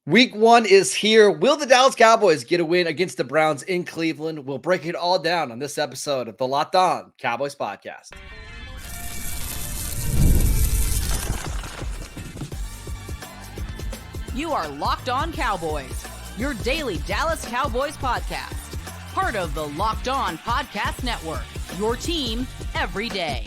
Week 1 is here. Will the Dallas Cowboys get a win against the Browns in Cleveland? We'll break it all down on this episode of the Locked On Cowboys podcast. You are Locked On Cowboys, your daily Dallas Cowboys podcast. Part of the Locked On Podcast Network, your team every day.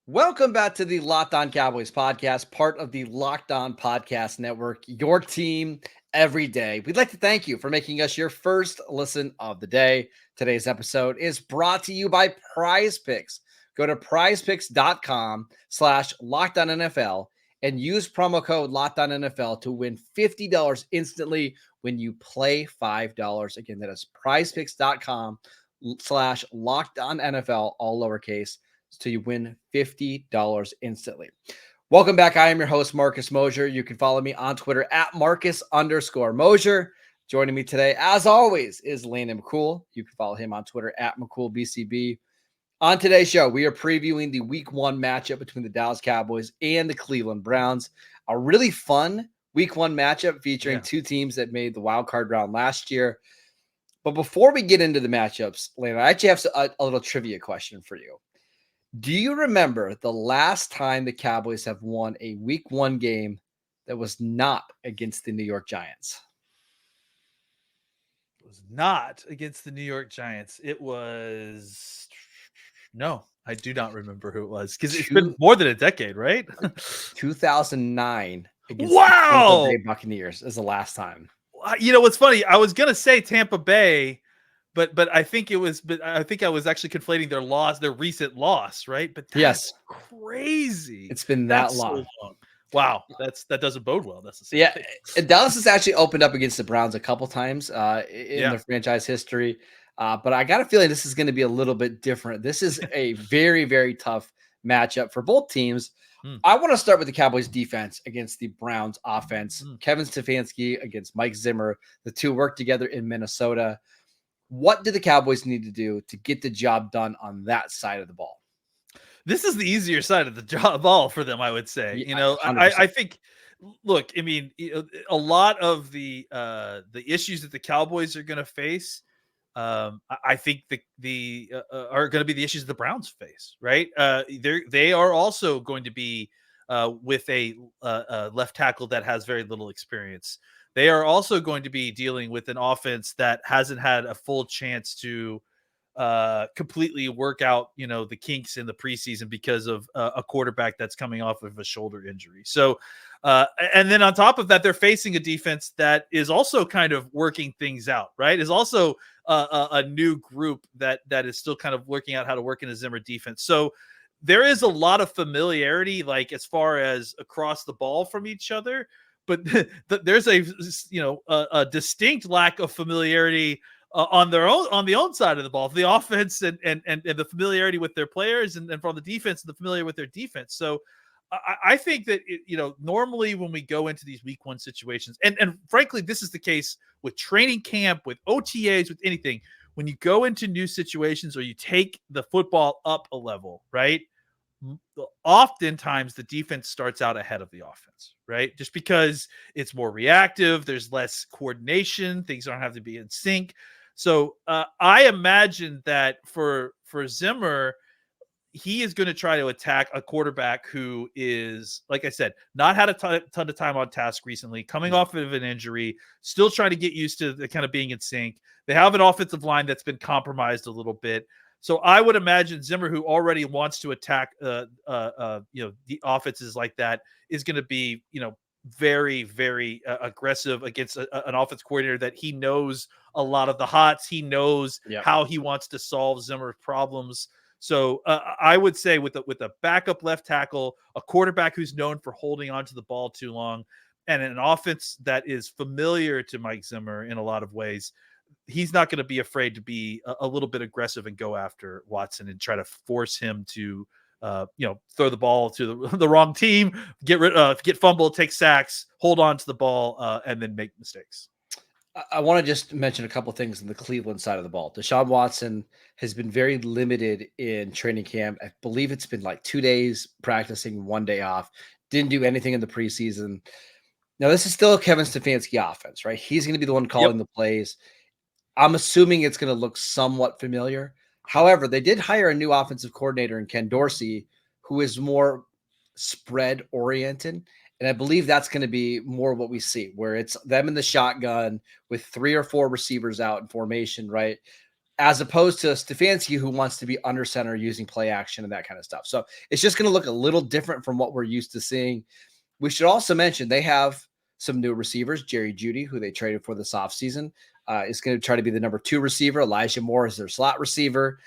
Welcome back to the Locked On Cowboys podcast, part of the Locked On Podcast Network, your team every day. We'd like to thank you for making us your first listen of the day. Today's episode is brought to you by PrizePicks. Go to prizepicks.com/LockedOnNFL and use promo code LockedOnNFL to win $50 instantly when you play $5. Again, that is prizepicks.com/LockedOnNFL, all lowercase, so you win $50 instantly. Welcome back. I am your host, Marcus Mosher. You can follow me on Twitter at Marcus_Mosher. Joining me today, as always, is Landon McCool. You can follow him on Twitter at McCoolBCB. On today's show, we are previewing the Week 1 matchup between the Dallas Cowboys and the Cleveland Browns. A really fun Week 1 matchup featuring two teams that made the wild card round last year. But before we get into the matchups, Landon, I actually have a little trivia question for you. Do you remember the last time the Cowboys have won a Week 1 game that was not against the New York Giants? It was not against the New York Giants. It was... No, I do not remember who it was because it's been more than a decade, right? 2009 against wow! the Tampa Bay Buccaneers is the last time. You know what's funny? I was gonna say Tampa Bay, but I think it was. But I think I was actually conflating their recent loss, right? But that's crazy. It's been that long. So long. Wow, that doesn't bode well. Yeah, Dallas has actually opened up against the Browns a couple times in their franchise history. But I got a feeling this is going to be a little bit different. This is a very, very tough matchup for both teams. I want to start with the Cowboys defense against the Browns offense. Kevin Stefanski against Mike Zimmer. The two work together in Minnesota. What do the Cowboys need to do to get the job done on that side of the ball? This is the easier side of the ball for them, I would say. Yeah, I think, look, I mean, a lot of the issues that the Cowboys are going to face, I think the are going to be the issues the Browns face, right? They are also going to be with a left tackle that has very little experience. They are also going to be dealing with an offense that hasn't had a full chance to completely work out, the kinks in the preseason because of a quarterback that's coming off of a shoulder injury. So, and then on top of that, they're facing a defense that is also kind of working things out, right? Is also a new group that is still kind of working out how to work in a Zimmer defense. So there is a lot of familiarity, like as far as across the ball from each other, but there's a distinct lack of familiarity on the own side of the ball, for the offense and the familiarity with their players, and from the defense, the familiar with their defense. So I think that normally when we go into these Week 1 situations, and frankly, this is the case with training camp, with OTAs, with anything. When you go into new situations or you take the football up a level, right? Oftentimes the defense starts out ahead of the offense, right? Just because it's more reactive, there's less coordination, things don't have to be in sync. So I imagine that for Zimmer, he is going to try to attack a quarterback who is, like I said, not had a ton of time on task recently, coming off of an injury, still trying to get used to the kind of being in sync. They have an offensive line that's been compromised a little bit. So I would imagine Zimmer, who already wants to attack, the offenses like that, is going to be, very, very aggressive against an offense coordinator that he knows a lot of the hots. He knows how he wants to solve Zimmer's problems. So I would say with a backup left tackle, a quarterback who's known for holding onto the ball too long, and an offense that is familiar to Mike Zimmer in a lot of ways, he's not going to be afraid to be a little bit aggressive and go after Watson and try to force him to, throw the ball to the wrong team, get fumbled, take sacks, hold on to the ball, and then make mistakes. I want to just mention a couple things on the Cleveland side of the ball. Deshaun Watson has been very limited in training camp. I believe it's been like 2 days practicing, 1 day off. Didn't do anything in the preseason. Now, this is still a Kevin Stefanski offense, right? He's going to be the one calling the plays. I'm assuming it's going to look somewhat familiar. However, they did hire a new offensive coordinator in Ken Dorsey, who is more spread oriented. And I believe that's going to be more what we see, where it's them in the shotgun with 3 or 4 receivers out in formation, right? As opposed to Stefanski, who wants to be under center using play action and that kind of stuff. So it's just going to look a little different from what we're used to seeing. We should also mention they have some new receivers. Jerry Jeudy, who they traded for this offseason, is going to try to be the number 2 receiver. Elijah Moore is their slot receiver.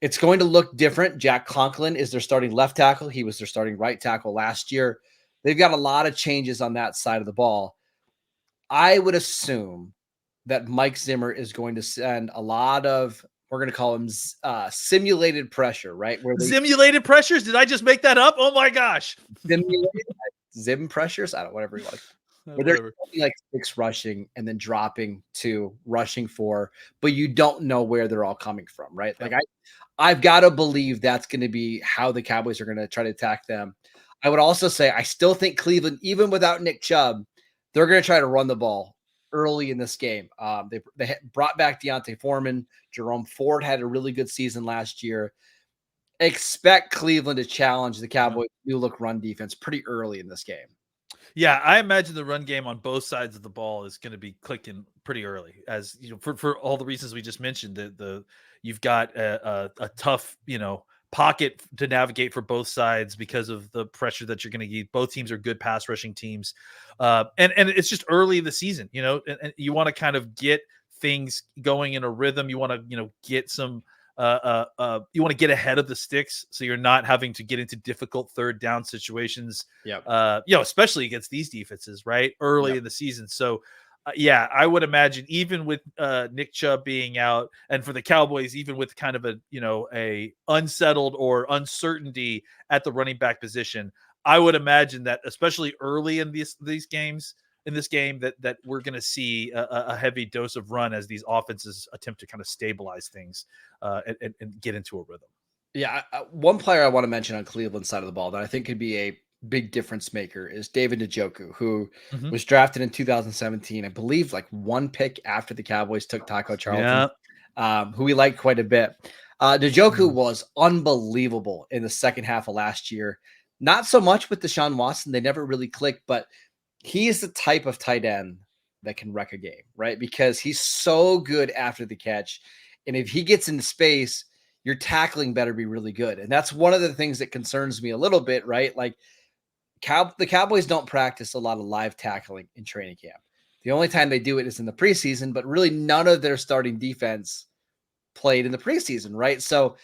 It's going to look different. Jack Conklin is their starting left tackle. He was their starting right tackle last year. They've got a lot of changes on that side of the ball. I would assume that Mike Zimmer is going to send a lot of, we're going to call them simulated pressure, right? Where Simulated pressures? Did I just make that up? Oh my gosh. Zim pressures? I don't know, whatever you like. Where they're like 6 rushing and then dropping to rushing 4, but you don't know where they're all coming from, right? Like I've got to believe that's going to be how the Cowboys are going to try to attack them. I would also say I still think Cleveland, even without Nick Chubb, they're going to try to run the ball early in this game. They brought back Deontay Foreman. Jerome Ford had a really good season last year. Expect Cleveland to challenge the Cowboys' new look run defense pretty early in this game. Yeah, I imagine the run game on both sides of the ball is going to be clicking pretty early, as you know, for all the reasons we just mentioned. You've got a tough, pocket to navigate for both sides because of the pressure that you're going to get. Both teams are good pass rushing teams, and it's just early in the season, and you want to kind of get things going in a rhythm. You want to, get some. You want to get ahead of the sticks so you're not having to get into difficult third down situations. Especially against these defenses, right? Early in the season. So I would imagine even with Nick Chubb being out, and for the Cowboys, even with kind of a unsettled or uncertainty at the running back position, I would imagine that especially early in these games, in this game, that we're going to see a heavy dose of run as these offenses attempt to kind of stabilize things and get into a rhythm. Yeah, one player I want to mention on Cleveland's side of the ball that I think could be a big difference maker is David Njoku, who was drafted in 2017, I believe, like 1 pick after the Cowboys took Taco Charlton, who we liked quite a bit. Njoku was unbelievable in the second half of last year. Not so much with Deshaun Watson. They never really clicked, but he is the type of tight end that can wreck a game, right? Because he's so good after the catch. And if he gets into space, your tackling better be really good. And that's one of the things that concerns me a little bit, right? Like the Cowboys don't practice a lot of live tackling in training camp. The only time they do it is in the preseason, but really none of their starting defense played in the preseason, right? So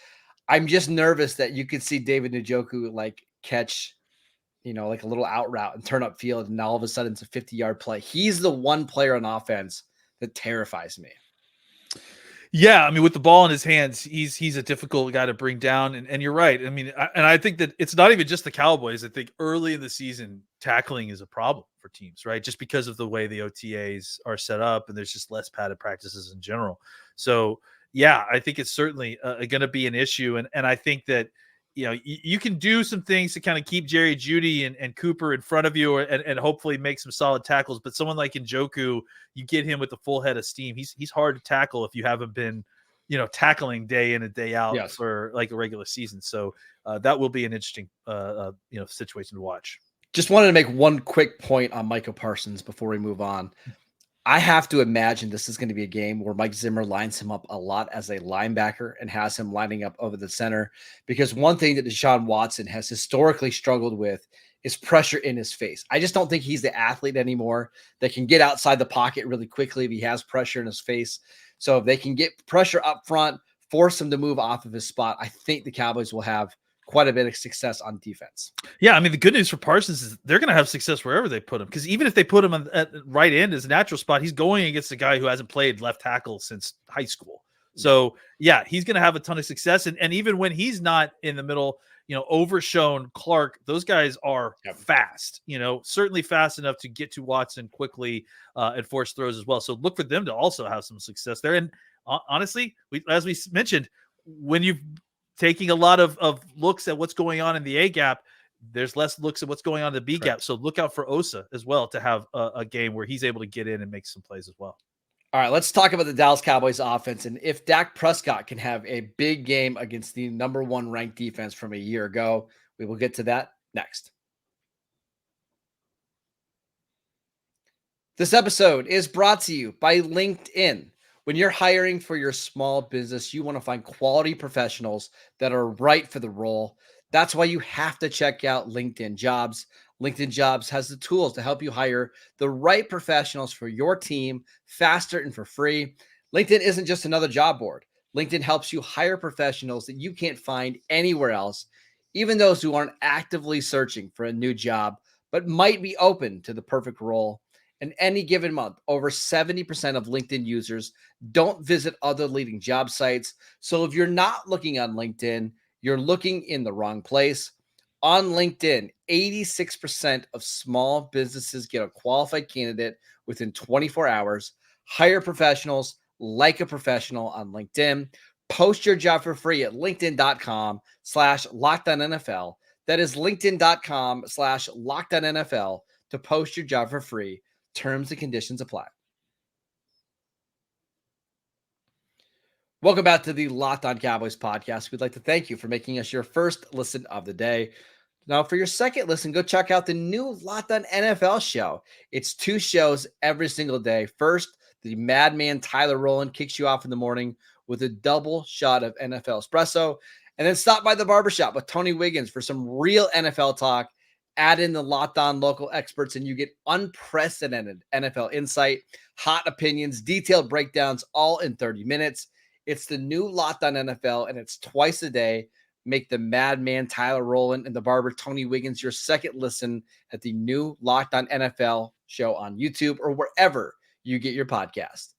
I'm just nervous that you could see David Njoku like catch like a little out route and turn up field, and all of a sudden it's a 50-yard play. He's the one player on offense that terrifies me. Yeah, I mean, with the ball in his hands, he's a difficult guy to bring down, and you're right. I mean, I think that it's not even just the Cowboys. I think early in the season, tackling is a problem for teams, right? Just because of the way the OTAs are set up, and there's just less padded practices in general. So, yeah, I think it's certainly going to be an issue, and I think that you can do some things to kind of keep Jerry Jeudy and Cooper in front of you and hopefully make some solid tackles. But someone like Njoku, you get him with a full head of steam. He's hard to tackle if you haven't been, tackling day in and day out for like a regular season. So that will be an interesting, situation to watch. Just wanted to make one quick point on Micah Parsons before we move on. I have to imagine this is going to be a game where Mike Zimmer lines him up a lot as a linebacker and has him lining up over the center, because one thing that Deshaun Watson has historically struggled with is pressure in his face. I just don't think he's the athlete anymore that can get outside the pocket really quickly if he has pressure in his face. So if they can get pressure up front, force him to move off of his spot, I think the Cowboys will have quite a bit of success on defense. Yeah, I mean, the good news for Parsons is they're going to have success wherever they put him, because even if they put him at right end as a natural spot, he's going against a guy who hasn't played left tackle since high school. So, yeah, he's going to have a ton of success. And even when he's not in the middle, Overshown, Clark, those guys are fast, certainly fast enough to get to Watson quickly and force throws as well. So look for them to also have some success there. And honestly, as we mentioned, when you've taking a lot of looks at what's going on in the A gap, there's less looks at what's going on in the B gap. So look out for Osa as well to have a game where he's able to get in and make some plays as well. All right, let's talk about the Dallas Cowboys offense. And if Dak Prescott can have a big game against the number 1 ranked defense from a year ago, we will get to that next. This episode is brought to you by LinkedIn. When you're hiring for your small business, you want to find quality professionals that are right for the role. That's why you have to check out LinkedIn Jobs. LinkedIn Jobs has the tools to help you hire the right professionals for your team faster and for free. LinkedIn isn't just another job board. LinkedIn helps you hire professionals that you can't find anywhere else, even those who aren't actively searching for a new job, but might be open to the perfect role. In any given month, over 70% of LinkedIn users don't visit other leading job sites. So if you're not looking on LinkedIn, you're looking in the wrong place. On LinkedIn, 86% of small businesses get a qualified candidate within 24 hours. Hire professionals like a professional on LinkedIn. Post your job for free at linkedin.com/LockedOnNFL. That is linkedin.com/LockedOnNFL to post your job for free. Terms and conditions apply. Welcome back to the Locked On Cowboys podcast. We'd like to thank you for making us your first listen of the day. Now, for your second listen, go check out the new Locked On NFL show. It's 2 shows every single day. First, the madman Tyler Rowland kicks you off in the morning with a double shot of NFL espresso. And then stop by the barbershop with Tony Wiggins for some real NFL talk. Add in the Locked On local experts, and you get unprecedented NFL insight, hot opinions, detailed breakdowns, all in 30 minutes. It's the new Locked On NFL, and it's twice a day. Make the madman Tyler Rowland and the barber Tony Wiggins your second listen at the new Locked On NFL show on YouTube or wherever you get your podcast.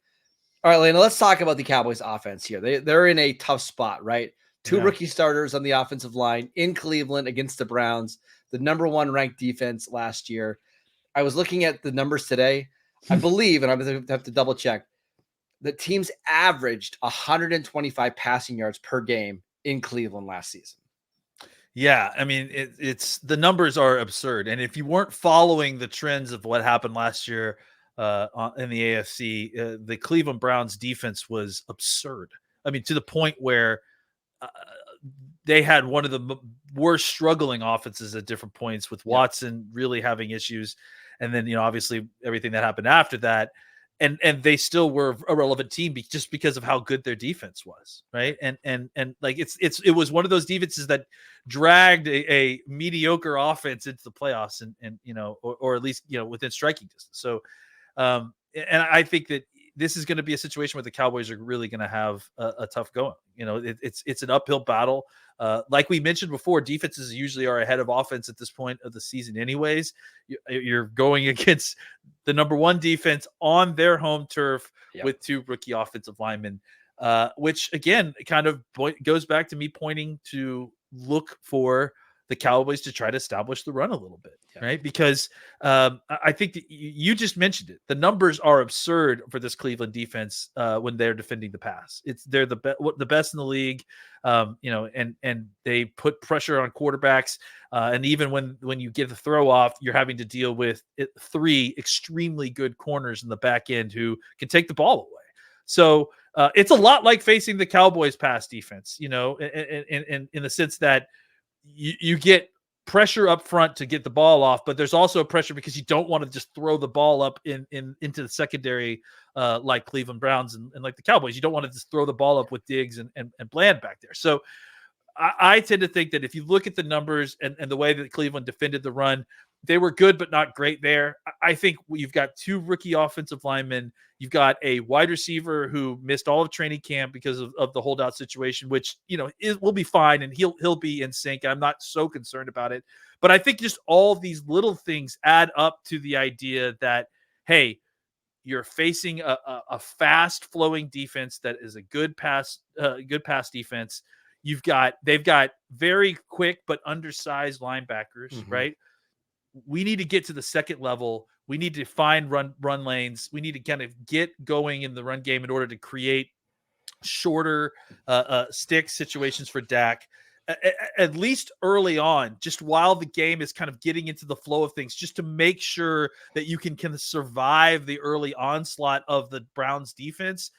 All right, Lena, let's talk about the Cowboys offense here. They're in a tough spot, right? 2 rookie starters on the offensive line in Cleveland against the Browns, the number 1 ranked defense last year. I was looking at the numbers today. I believe, and I'm going to have to double check, the teams averaged 125 passing yards per game in Cleveland last season. Yeah, I mean, it's the numbers are absurd. And if you weren't following the trends of what happened last year in the AFC, the Cleveland Browns defense was absurd. I mean, to the point where they had one of the worst struggling offenses at different points, with Watson really having issues. And then, obviously everything that happened after that. And they still were a relevant team just because of how good their defense was, right? And like it was one of those defenses that dragged a mediocre offense into the playoffs, and or at least within striking distance. So, and I think that this is going to be a situation where the Cowboys are really going to have a tough going. It's an uphill battle. Like we mentioned before, defenses usually are ahead of offense at this point of the season anyways. You're going against the number 1 defense on their home turf with 2 rookie offensive linemen, which again kind of goes back to me pointing to look for the Cowboys to try to establish the run a little bit, right? Because I think that you just mentioned it. The numbers are absurd for this Cleveland defense when they're defending the pass. They're the best in the league, and they put pressure on quarterbacks. And even when you get the throw off, you're having to deal with 3 extremely good corners in the back end who can take the ball away. So it's a lot like facing the Cowboys pass defense, in the sense that you get pressure up front to get the ball off, but there's also pressure because you don't want to just throw the ball up into the secondary like Cleveland Browns and like the Cowboys. You don't want to just throw the ball up with Diggs and Bland back there. So I tend to think that if you look at the numbers and the way that Cleveland defended the run, they were good but not great there. I think you've got 2 rookie offensive linemen. You've got a wide receiver who missed all of training camp because of the holdout situation, which will be fine, and he'll be in sync. I'm not so concerned about it. But I think just all these little things add up to the idea that, hey, you're facing a fast-flowing defense that is a good pass defense. They've got very quick but undersized linebackers, right? We need to get to the second level. We need to find run lanes. We need to kind of get going in the run game in order to create shorter stick situations for Dak. at least early on, just while the game is kind of getting into the flow of things, just to make sure that you can kind of survive the early onslaught of the Browns defense.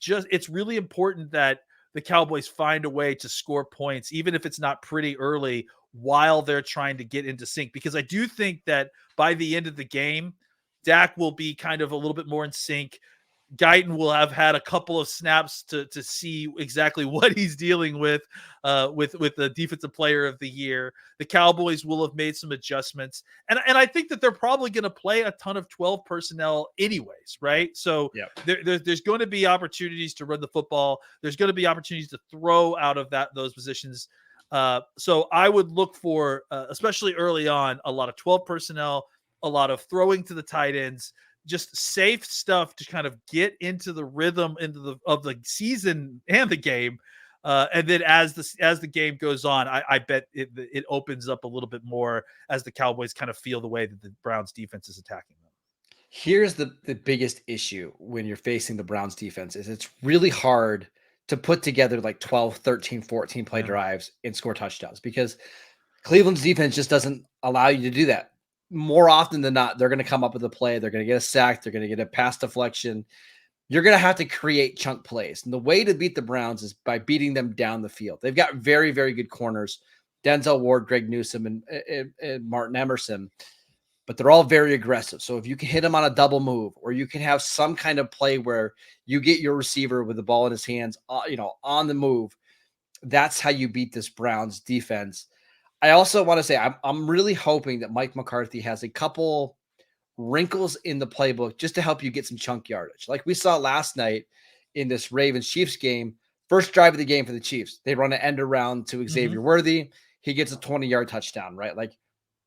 It's really important that the Cowboys find a way to score points, even if it's not pretty early, while they're trying to get into sync. Because I do think that by the end of the game, Dak will be kind of a little bit more in sync. Guyton will have had a couple of snaps to see exactly what he's dealing with the defensive player of the year. The Cowboys will have made some adjustments. And I think that they're probably going to play a ton of 12 personnel anyways, right? So there's going to be opportunities to run the football. There's going to be opportunities to throw out of those positions. So I would look for, especially early on, a lot of 12 personnel, a lot of throwing to the tight ends, just safe stuff to kind of get into the rhythm of the season and the game. And then as the game goes on, I bet it opens up a little bit more as the Cowboys kind of feel the way that the Browns defense is attacking them. Here's the biggest issue when you're facing the Browns defense is it's really hard to put together like 12, 13, 14 play drives and score touchdowns because Cleveland's defense just doesn't allow you to do that. More often than not, they're going to come up with a play. They're going to get a sack. They're going to get a pass deflection. You're going to have to create chunk plays. And the way to beat the Browns is by beating them down the field. They've got very, very good corners, Denzel Ward, Greg Newsome, and Martin Emerson, but they're all very aggressive. So if you can hit them on a double move, or you can have some kind of play where you get your receiver with the ball in his hands, on the move, that's how you beat this Browns defense. I also want to say I'm really hoping that Mike McCarthy has a couple wrinkles in the playbook just to help you get some chunk yardage. Like we saw last night in this Ravens-Chiefs game, first drive of the game for the Chiefs. They run an end around to Xavier Worthy. He gets a 20-yard touchdown, right? Like,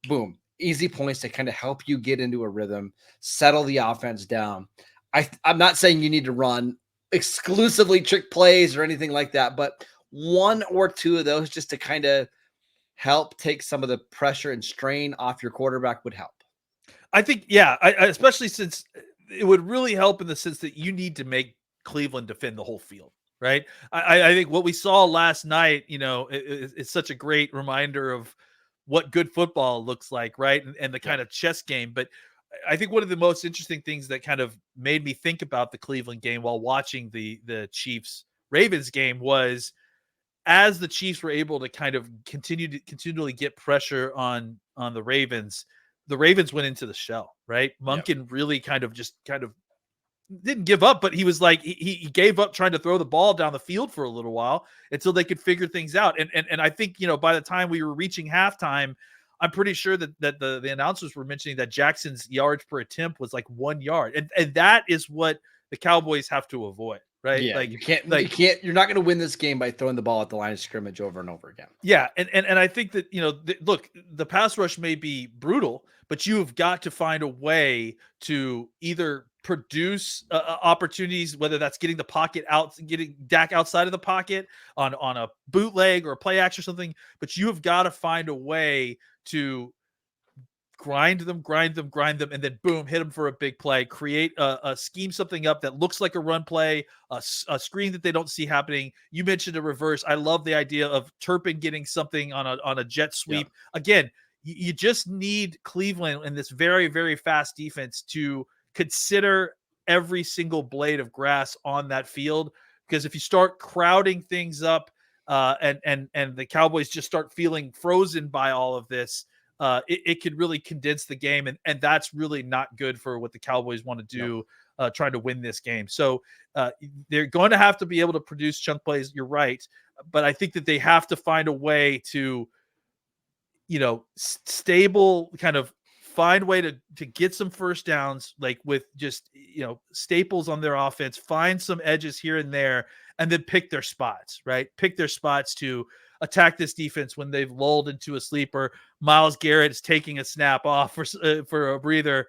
boom, easy points to kind of help you get into a rhythm, settle the offense down. I'm not saying you need to run exclusively trick plays or anything like that, but one or two of those just to kind of help take some of the pressure and strain off your quarterback would help. I think, especially since it would really help in the sense that you need to make Cleveland defend the whole field, right? I think what we saw last night, it's such a great reminder of what good football looks like, right? And the kind of chess game. But I think one of the most interesting things that kind of made me think about the Cleveland game while watching the Chiefs-Ravens game was, as the Chiefs were able to kind of continually get pressure on the Ravens went into the shell, right? Monken really kind of didn't give up, but he was like, he gave up trying to throw the ball down the field for a little while until they could figure things out. And I think, by the time we were reaching halftime, I'm pretty sure that the announcers were mentioning that Jackson's yards per attempt was like 1 yard. And that is what the Cowboys have to avoid. Right. Yeah, you're not going to win this game by throwing the ball at the line of scrimmage over and over again. Yeah. And I think that, look, the pass rush may be brutal, but you have got to find a way to either produce opportunities, whether that's getting the pocket out, getting Dak outside of the pocket on a bootleg or a play action or something, but you have got to find a way to grind them, and then boom, hit them for a big play, create a scheme something up that looks like a run play, a screen that they don't see happening. You mentioned a reverse. I love the idea of Turpin getting something on a jet sweep. Yeah. Again, you just need Cleveland in this very, very fast defense to consider every single blade of grass on that field, because if you start crowding things up and the Cowboys just start feeling frozen by all of this, it could really condense the game, and that's really not good for what the Cowboys want to do, trying to win this game. So they're going to have to be able to produce chunk plays. You're right, but I think that they have to find a way to, stable, kind of find a way to get some first downs, like with just, staples on their offense, find some edges here and there, and then pick their spots, right? Pick their spots to attack this defense when they've lulled into a sleeper. Myles Garrett is taking a snap off for a breather.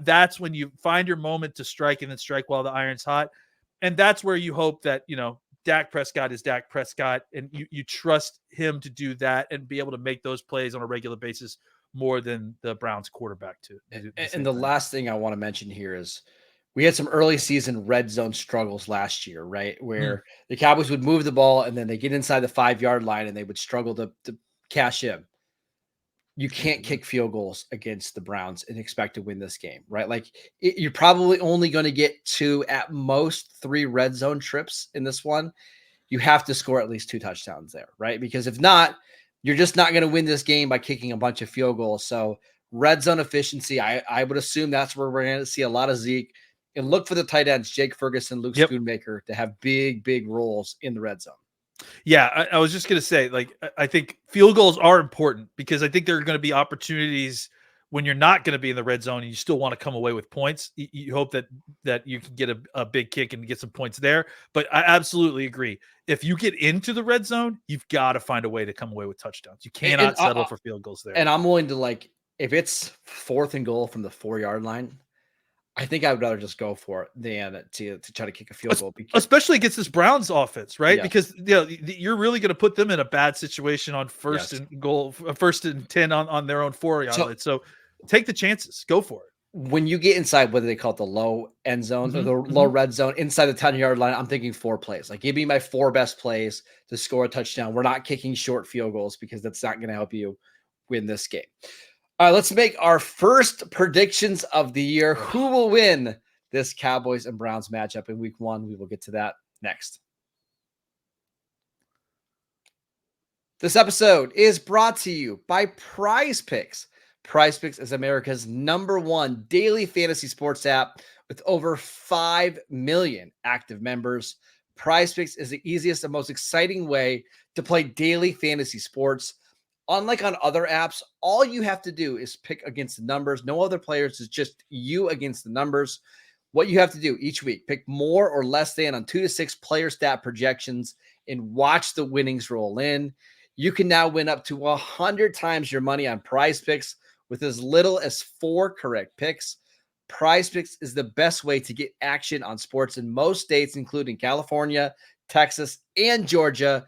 That's when you find your moment to strike, and then strike while the iron's hot. And that's where you hope that, Dak Prescott is Dak Prescott, and you trust him to do that and be able to make those plays on a regular basis more than the Browns quarterback to. And the last thing I want to mention here is we had some early season red zone struggles last year, right? Mm. Where the Cowboys would move the ball and then they get inside the 5-yard line and they would struggle to cash in. You can't kick field goals against the Browns and expect to win this game, right? Like you're probably only going to get 2, at most 3 red zone trips in this one. You have to score at least 2 touchdowns there, right? Because if not, you're just not going to win this game by kicking a bunch of field goals. So red zone efficiency, I would assume that's where we're going to see a lot of Zeke. And look for the tight ends, Jake Ferguson, Luke Schoonmaker, to have big roles in the red zone. Yeah, I was just going to say, like, I think field goals are important because I think there are going to be opportunities when you're not going to be in the red zone and you still want to come away with points. You hope that you can get a big kick and get some points there. But I absolutely agree. If you get into the red zone, you've got to find a way to come away with touchdowns. You cannot settle for field goals there. And I'm willing to, like, if it's 4th and goal from the 4-yard line, I think I would rather just go for it than to try to kick a field goal. Especially against this Browns offense, right? Yes. Because you're really going to put them in a bad situation on 1st and goal, 1st and 10 on their own 4-yard line. So take the chances. Go for it. When you get inside, what do they call it? The low end zone or the low red zone inside the 10-yard line, I'm thinking 4 plays. Like, give me my 4 best plays to score a touchdown. We're not kicking short field goals because that's not going to help you win this game. All right, let's make our first predictions of the year. Who will win this Cowboys and Browns matchup in week 1? We will get to that next. This episode is brought to you by PrizePicks. PrizePicks is America's #1 daily fantasy sports app with over 5 million active members. PrizePicks is the easiest and most exciting way to play daily fantasy sports. Unlike on other apps, all you have to do is pick against the numbers. No other players, it's just you against the numbers. What you have to do each week, pick more or less than on 2 to 6 player stat projections and watch the winnings roll in. You can now win up to 100 times your money on PrizePicks with as little as 4 correct picks. PrizePicks is the best way to get action on sports in most states, including California, Texas, and Georgia.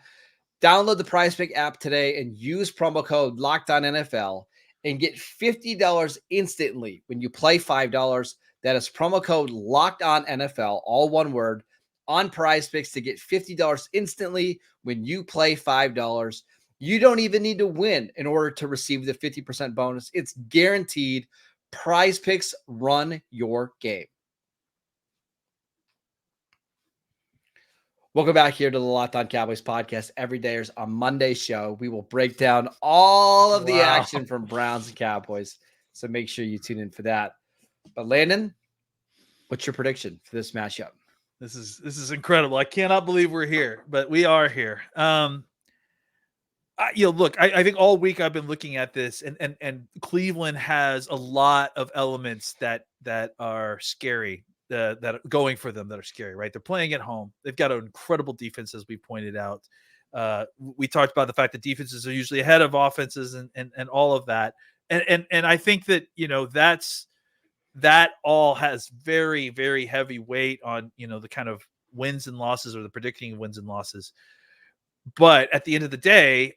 Download the PrizePick app today and use promo code LOCKEDONNFL and get $50 instantly when you play $5. That is promo code LOCKEDONNFL, all one word, on PrizePicks to get $50 instantly when you play $5. You don't even need to win in order to receive the 50% bonus. It's guaranteed. PrizePicks, run your game. Welcome back here to the Locked On Cowboys podcast. Every day is on Monday's show. We will break down all of the action from Browns and Cowboys. So make sure you tune in for that. But Landon, what's your prediction for this matchup? This is incredible. I cannot believe we're here, but we are here. Look, I think all week I've been looking at this, and Cleveland has a lot of elements that are scary. That are going for them that are scary, right? They're playing at home. They've got an incredible defense, as we pointed out. We talked about the fact that defenses are usually ahead of offenses and all of that. And I think that, that all has very, very heavy weight on, the kind of wins and losses or the predicting wins and losses. But at the end of the day,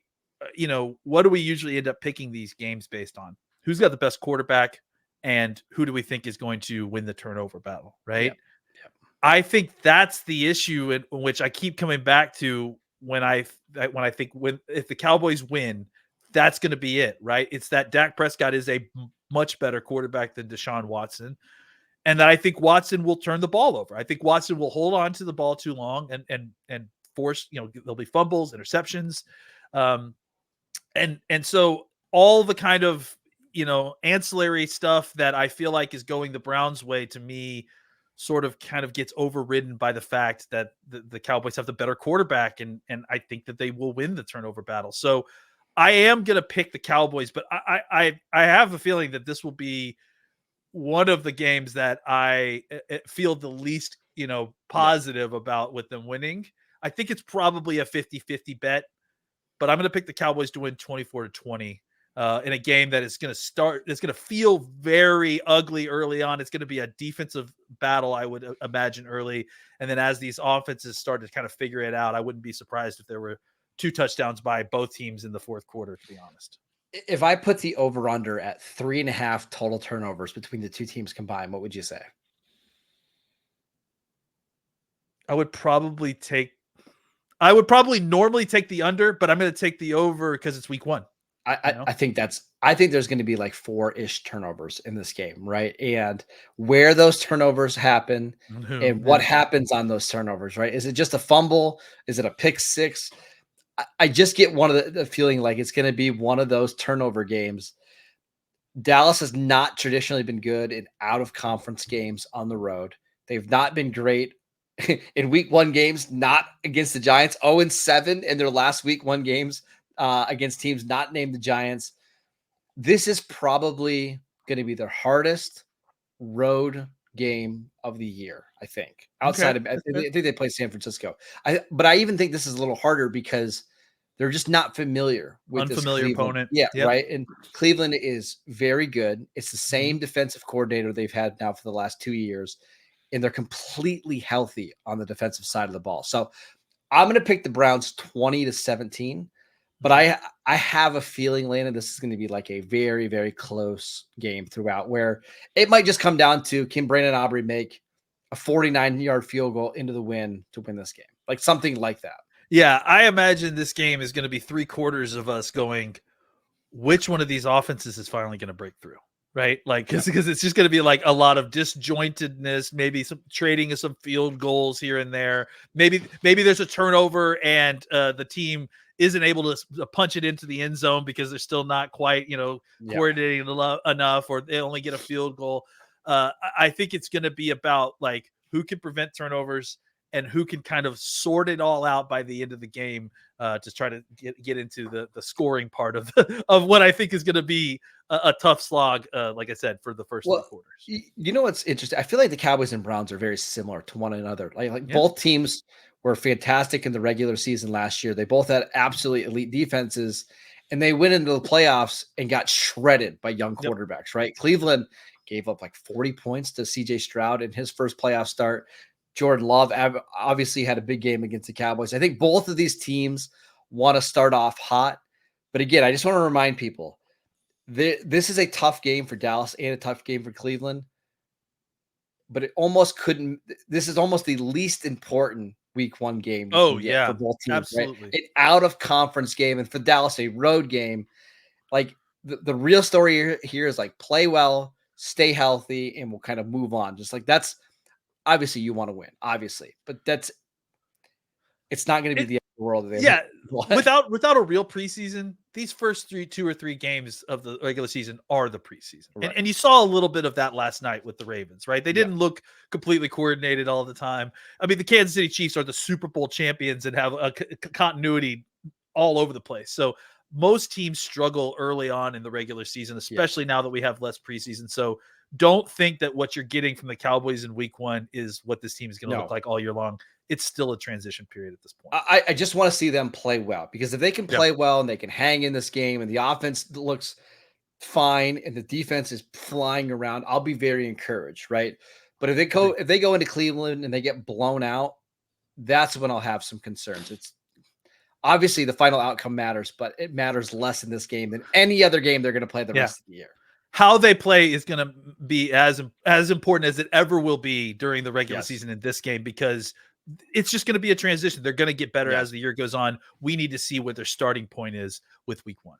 what do we usually end up picking these games based on? Who's got the best quarterback? And who do we think is going to win the turnover battle, right? Yep. I think that's the issue in which I keep coming back to when I think if the Cowboys win, that's going to be it, right? It's that Dak Prescott is a much better quarterback than Deshaun Watson, and that I think Watson will turn the ball over. I think Watson will hold on to the ball too long and force, there'll be fumbles, interceptions, and so all the kind of ancillary stuff that I feel like is going the Browns' way, to me, sort of kind of gets overridden by the fact that the Cowboys have the better quarterback, and I think that they will win the turnover battle. So I am going to pick the Cowboys, but I have a feeling that this will be one of the games that I feel the least, positive about with them winning. I think it's probably a 50-50 bet, but I'm going to pick the Cowboys to win 24-20. In a game that is going to feel very ugly early on. It's going to be a defensive battle, I would imagine, early. And then as these offenses start to kind of figure it out, I wouldn't be surprised if there were 2 touchdowns by both teams in the fourth quarter, to be honest. If I put the over-under at 3.5 total turnovers between the 2 teams combined, what would you say? I would probably normally take the under, but I'm going to take the over because it's week 1. I think there's going to be like 4-ish turnovers in this game, right? And where those turnovers happen and what happens on those turnovers, right? Is it just a fumble? Is it a pick six? I just get one of the feeling like it's going to be one of those turnover games. Dallas has not traditionally been good in out of conference games on the road. They've not been great in week 1 games, not against the Giants, 0-7 in their last week 1 games against teams not named the Giants. This is probably going to be their hardest road game of the year, I think. Outside of, I think they play San Francisco. But I even think this is a little harder because they're just not familiar with unfamiliar this opponent. Yeah, yep. Right. And Cleveland is very good. It's the same defensive coordinator they've had now for the last 2 years, and they're completely healthy on the defensive side of the ball. So I'm going to pick the Browns 20-17. But I have a feeling, Landon, this is going to be like a very, very close game throughout, where it might just come down to, can Brandon Aubrey make a 49-yard field goal into the win to win this game? Like something like that. Yeah, I imagine this game is going to be 3/4 of us going, which one of these offenses is finally going to break through? Right? Like, because it's just going to be like a lot of disjointedness, maybe some trading of some field goals here and there. Maybe there's a turnover and the team isn't able to punch it into the end zone because they're still not quite, coordinating enough, or they only get a field goal. I think it's going to be about like who can prevent turnovers and who can kind of sort it all out by the end of the game to try to get into the scoring part of of what I think is going to be a tough slog, like I said, for the first 3 quarters. You know what's interesting? I feel like the Cowboys and Browns are very similar to one another. Both teams were fantastic in the regular season last year. They both had absolutely elite defenses, and they went into the playoffs and got shredded by young quarterbacks, right? Cleveland gave up like 40 points to CJ Stroud in his first playoff start. Jordan Love obviously had a big game against the Cowboys. I think both of these teams want to start off hot. But again, I just want to remind people, this is a tough game for Dallas and a tough game for Cleveland. But it almost couldn't. This is almost the least important week 1 game for both teams. Absolutely. Right? An out of conference game, and for Dallas, a road game. Like the real story here is like play well, stay healthy, and we'll kind of move on. Just like that's obviously you want to win, obviously, but it's not going to be the end of the world. Without a real preseason, these first 2 or 3 games of the regular season are the preseason. Right. And you saw a little bit of that last night with the Ravens, right? They didn't look completely coordinated all the time. I mean, the Kansas City Chiefs are the Super Bowl champions and have a continuity all over the place. So most teams struggle early on in the regular season, especially now that we have less preseason. So don't think that what you're getting from the Cowboys in week 1 is what this team is going to look like all year long. It's still a transition period at this point. I just want to see them play well, because if they can play well and they can hang in this game and the offense looks fine and the defense is flying around, I'll be very encouraged, right? But if they go into Cleveland and they get blown out, that's when I'll have some concerns. It's obviously the final outcome matters, but it matters less in this game than any other game they're going to play the rest of the year. How they play is going to be as important as it ever will be during the regular season in this game, because it's just going to be a transition. They're going to get better as the year goes on. We need to see what their starting point is with week 1.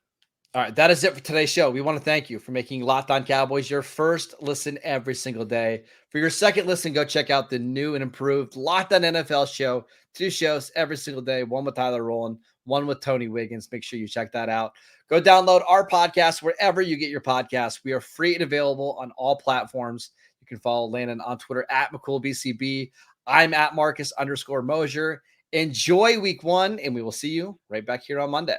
All right, that is it for today's show. We want to thank you for making Locked On Cowboys your first listen every single day. For your second listen, go check out the new and improved Locked On NFL show. 2 shows every single day, one with Tyler Rowland, one with Tony Wiggins. Make sure you check that out. Go download our podcast wherever you get your podcasts. We are free and available on all platforms. You can follow Landon on Twitter at McCoolBCB. I'm at Marcus_Mosier. Enjoy week 1, and we will see you right back here on Monday.